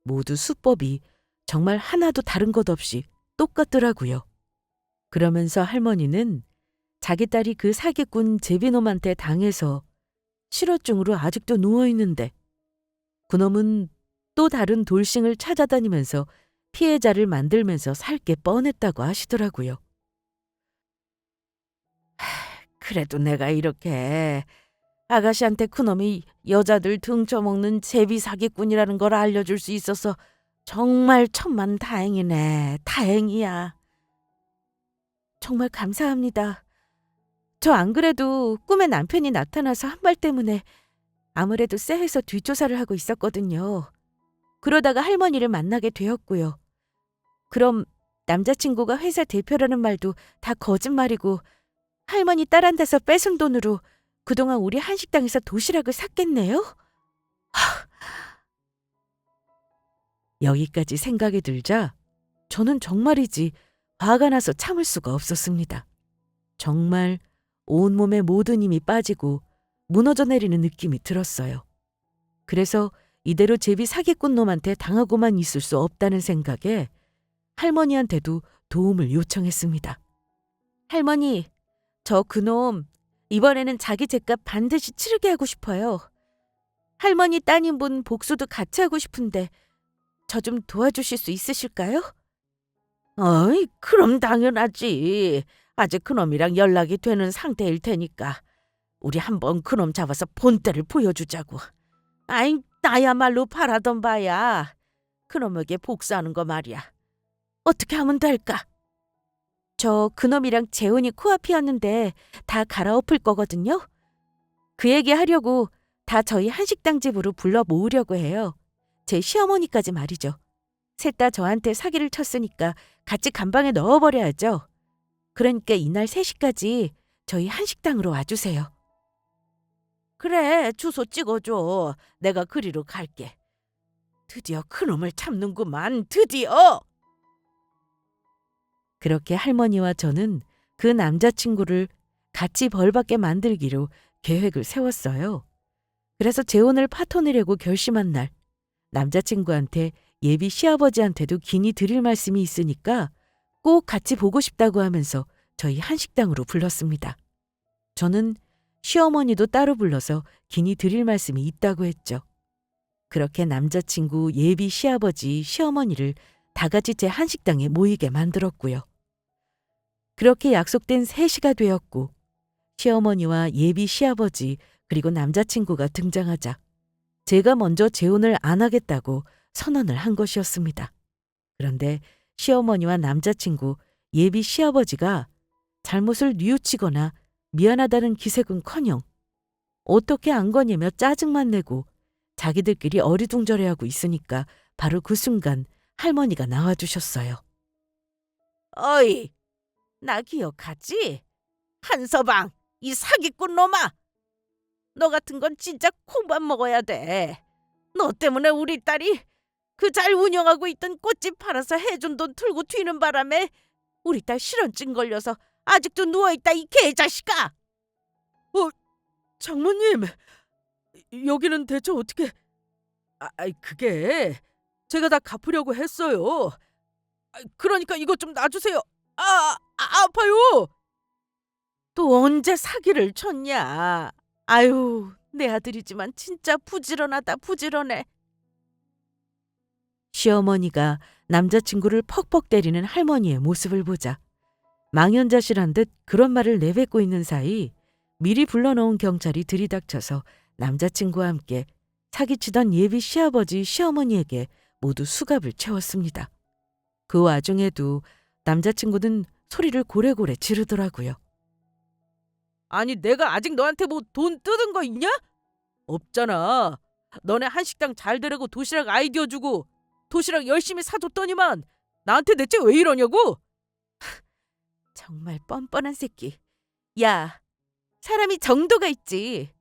모두 수법이 정말 하나도 다른 것 없이 똑같더라고요. 그러면서 할머니는 자기 딸이 그 사기꾼 제비놈한테 당해서 실어증으로 아직도 누워있는데 그놈은 또 다른 돌싱을 찾아다니면서 피해자를 만들면서 살 게 뻔했다고 하시더라고요. 그래도 내가 이렇게 아가씨한테 그놈이 여자들 등쳐먹는 제비 사기꾼이라는 걸 알려줄 수 있어서 정말 천만 다행이네. 다행이야. 정말 감사합니다. 저 안 그래도 꿈에 남편이 나타나서 한 말 때문에 아무래도 쎄해서 뒷조사를 하고 있었거든요. 그러다가 할머니를 만나게 되었고요. 그럼 남자친구가 회사 대표라는 말도 다 거짓말이고 할머니 딸 한 대서 뺏은 돈으로 그동안 우리 한식당에서 도시락을 샀겠네요? 여기까지 생각이 들자 저는 정말이지 화가 나서 참을 수가 없었습니다. 정말 온몸에 모든 힘이 빠지고 무너져 내리는 느낌이 들었어요. 그래서 이대로 제비 사기꾼 놈한테 당하고만 있을 수 없다는 생각에 할머니한테도 도움을 요청했습니다. 할머니, 저 그놈 이번에는 자기 죗값 반드시 치르게 하고 싶어요. 할머니 따님분 복수도 같이 하고 싶은데 저 좀 도와주실 수 있으실까요? 어이, 그럼 당연하지. 아직 그놈이랑 연락이 되는 상태일 테니까 우리 한번 그놈 잡아서 본때를 보여주자고. 아이, 나야말로 바라던 바야. 그놈에게 복수하는 거 말이야. 어떻게 하면 될까? 저 그놈이랑 재혼이 코앞이었는데 다 갈아엎을 거거든요. 그 얘기 하려고 다 저희 한식당 집으로 불러 모으려고 해요. 제 시어머니까지 말이죠. 셋 다 저한테 사기를 쳤으니까 같이 감방에 넣어버려야죠. 그러니까 이날 3시까지 저희 한식당으로 와주세요. 그래, 주소 찍어줘. 내가 그리로 갈게. 드디어 그놈을 잡는구만, 드디어! 그렇게 할머니와 저는 그 남자친구를 같이 벌받게 만들기로 계획을 세웠어요. 그래서 재혼을 파토내려고 결심한 날, 남자친구한테 예비 시아버지한테도 긴히 드릴 말씀이 있으니까 꼭 같이 보고 싶다고 하면서 저희 한식당으로 불렀습니다. 저는 시어머니도 따로 불러서 긴히 드릴 말씀이 있다고 했죠. 그렇게 남자친구, 예비 시아버지, 시어머니를 다 같이 제 한식당에 모이게 만들었고요. 그렇게 약속된 3시가 되었고 시어머니와 예비 시아버지 그리고 남자친구가 등장하자 제가 먼저 재혼을 안 하겠다고 선언을 한 것이었습니다. 그런데 시어머니와 남자친구, 예비 시아버지가 잘못을 뉘우치거나 미안하다는 기색은커녕 어떻게 안 거냐며 짜증만 내고 자기들끼리 어리둥절해하고 있으니까 바로 그 순간 할머니가 나와주셨어요. 어이, 나 기억하지? 한서방, 이 사기꾼 놈아! 너 같은 건 진짜 콩밥 먹어야 돼. 너 때문에 우리 딸이 그 잘 운영하고 있던 꽃집 팔아서 해준 돈 틀고 튀는 바람에 우리 딸 실언증 걸려서 아직도 누워있다, 이 개자식아! 장모님, 여기는 대체 어떻게... 그게 제가 다 갚으려고 했어요. 그러니까 이것 좀 놔주세요. 아파요. 또 언제 사기를 쳤냐? 아유, 내 아들이지만 진짜 부지런하다, 부지런해. 시어머니가 남자친구를 퍽퍽 때리는 할머니의 모습을 보자 망연자실한 듯 그런 말을 내뱉고 있는 사이 미리 불러놓은 경찰이 들이닥쳐서 남자친구와 함께 사기치던 예비 시아버지, 시어머니에게 모두 수갑을 채웠습니다. 그 와중에도 남자친구는 소리를 고래고래 지르더라고요. 아니, 내가 아직 너한테 뭐 돈 뜯은 거 있냐? 없잖아. 너네 한식당 잘 되라고 도시락 아이디어 주고 도시락 열심히 사줬더니만 나한테 대체 왜 이러냐고? 정말 뻔뻔한 새끼. 야, 사람이 정도가 있지.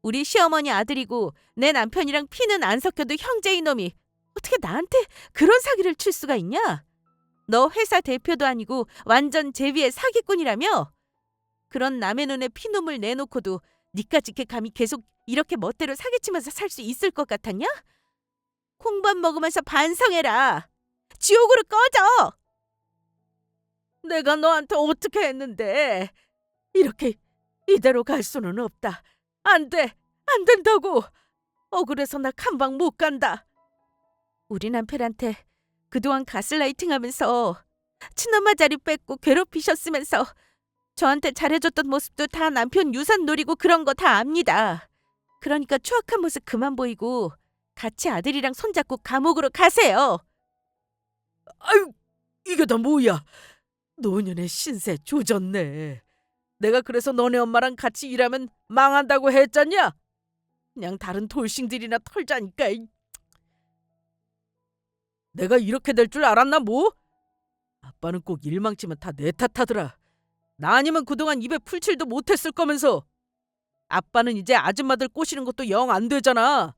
우리 시어머니 아들이고 내 남편이랑 피는 안 섞여도 형제인 놈이 어떻게 나한테 그런 사기를 칠 수가 있냐? 너 회사 대표도 아니고 완전 제비의 사기꾼이라며? 그런 남의 눈에 피눈물 내놓고도 니까짓 감히 계속 이렇게 멋대로 사기치면서 살 수 있을 것 같았냐? 콩밥 먹으면서 반성해라. 지옥으로 꺼져. 내가 너한테 어떻게 했는데? 이렇게 이대로 갈 수는 없다. 안 돼. 안 된다고. 억울해서 나 감방 못 간다. 우리 남편한테 그동안 가슬라이팅하면서 친엄마 자리 뺏고 괴롭히셨으면서 저한테 잘해줬던 모습도 다 남편 유산 노리고 그런 거 다 압니다. 그러니까 추악한 모습 그만 보이고 같이 아들이랑 손잡고 감옥으로 가세요. 아유, 이게 다 뭐야? 노년의 신세 조졌네. 내가 그래서 너네 엄마랑 같이 일하면 망한다고 했잖냐? 그냥 다른 돌싱들이나 털자니까. 내가 이렇게 될 줄 알았나 뭐? 아빠는 꼭 일망치면 다 내 탓하더라. 나 아니면 그동안 입에 풀칠도 못했을 거면서. 아빠는 이제 아줌마들 꼬시는 것도 영 안 되잖아.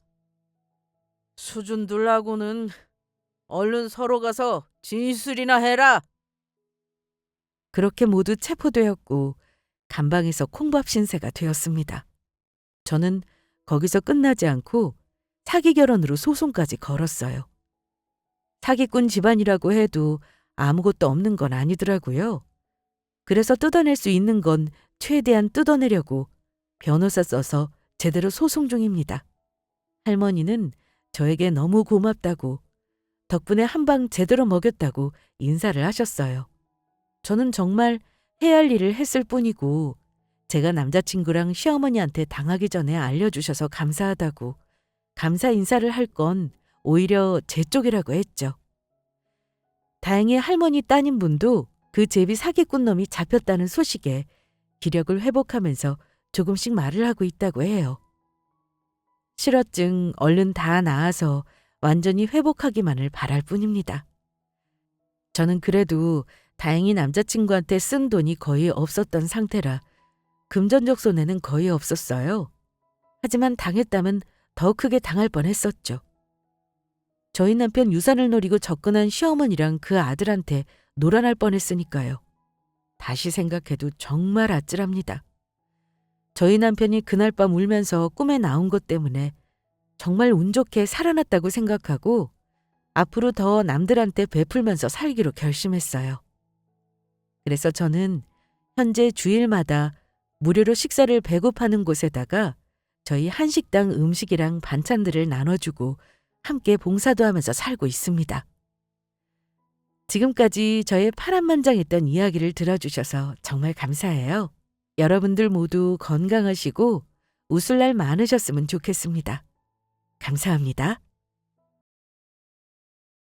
수준들하고는 얼른 서로 가서 진술이나 해라. 그렇게 모두 체포되었고 감방에서 콩밥 신세가 되었습니다. 저는 거기서 끝나지 않고 사기 결혼으로 소송까지 걸었어요. 사기꾼 집안이라고 해도 아무것도 없는 건 아니더라고요. 그래서 뜯어낼 수 있는 건 최대한 뜯어내려고 변호사 써서 제대로 소송 중입니다. 할머니는 저에게 너무 고맙다고 덕분에 한 방 제대로 먹였다고 인사를 하셨어요. 저는 정말 해야 할 일을 했을 뿐이고 제가 남자친구랑 시어머니한테 당하기 전에 알려주셔서 감사하다고 감사 인사를 할 건 오히려 제 쪽이라고 했죠. 다행히 할머니 따님분도 그 제비 사기꾼 놈이 잡혔다는 소식에 기력을 회복하면서 조금씩 말을 하고 있다고 해요. 실어증 얼른 다 나아서 완전히 회복하기만을 바랄 뿐입니다. 저는 그래도 다행히 남자친구한테 쓴 돈이 거의 없었던 상태라 금전적 손해는 거의 없었어요. 하지만 당했다면 더 크게 당할 뻔했었죠. 저희 남편 유산을 노리고 접근한 시어머니랑 그 아들한테 놀아날 뻔했으니까요. 다시 생각해도 정말 아찔합니다. 저희 남편이 그날 밤 울면서 꿈에 나온 것 때문에 정말 운 좋게 살아났다고 생각하고 앞으로 더 남들한테 베풀면서 살기로 결심했어요. 그래서 저는 현재 주일마다 무료로 식사를 배급하는 곳에다가 저희 한식당 음식이랑 반찬들을 나눠주고 함께 봉사도 하면서 살고 있습니다. 지금까지 저의 파란만장했던 이야기를 들어주셔서 정말 감사해요. 여러분들 모두 건강하시고 웃을 날 많으셨으면 좋겠습니다. 감사합니다.